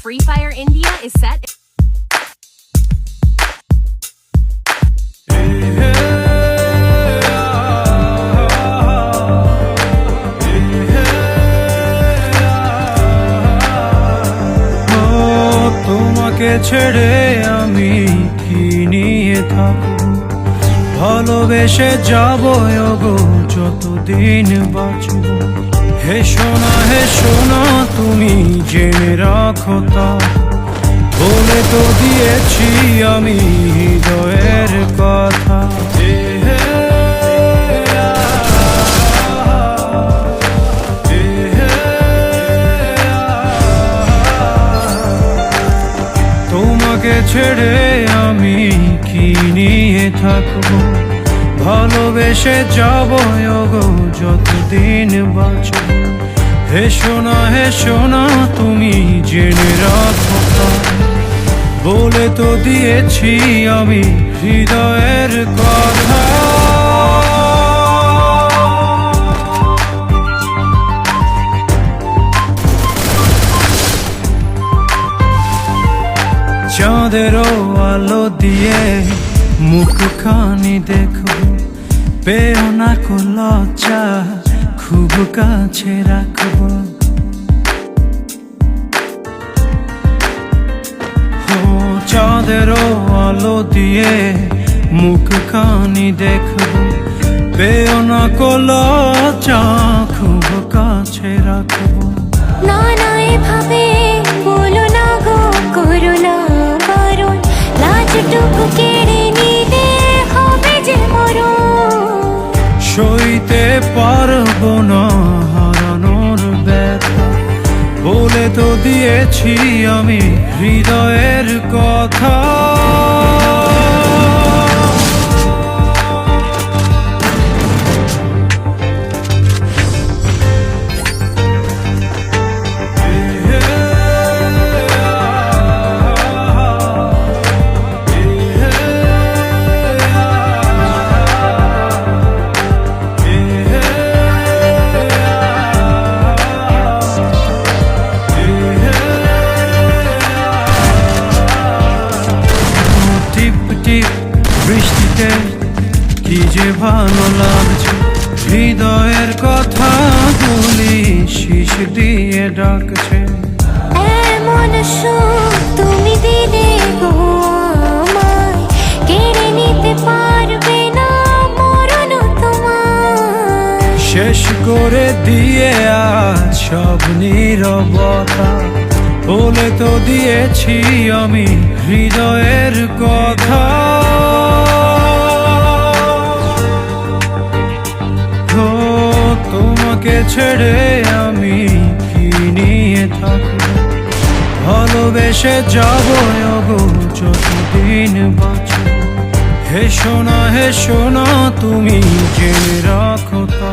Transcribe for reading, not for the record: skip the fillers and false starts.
Free Fire India is set. তোমাকে ছেড়ে আমি কি নিয়ে থাকব, ভালোবেসে যাব গো যতদিন বাঁচব। হে সোনা তুমি জেনে রাখো তা, বলে তো দিয়েছি আমি হৃদয়ের কথা। তোমাকে ছেড়ে আমি কি নিয়ে থাকবো, ভালোবেসে যাব গো যতদিন বাঁচব। হে সোনা তুমি জেনে রাখো তা, বলে তো দিয়েছি আমি হৃদয়ের কথা। চাঁদেরও আলো দিয়ে মুখখানি দেখো, পেও না কো লজ্জা, খুব কাছে রাখবো। চাঁদেরও আলো দিয়ে মুখখানি দেখো, পেও না কো লজ্জা, খুব কাছে রাখবো। না না এভাবে বলো না গো, করো না বারণ, লাজটুকু কেড়ে নিলে হবে যে মরণ। সইতে পারবো না হারানোর ব্যথা, বলে তো দিয়েছি আমি হৃদয়ের কথা। বৃষ্টিতে কি যে ভালো লাগছে, হৃদয়ের কথা বলি শীষ দিয়ে ডাকছে। এমন সুখ তুমি দিলে গো আমায়, কেড়ে নিতে পারবে না মরণ তোমার। শেষ করে দিয়ে আজ সব নীরবতা, বলে তো দিয়েছি আমি হৃদয়ের কথা। তোমাকে ছেড়ে আমি কি নিয়ে থাকবো, ভালোবেসে যাব গো যতদিন বাঁচব। হে সোনা তুমি জেনে রাখো তা।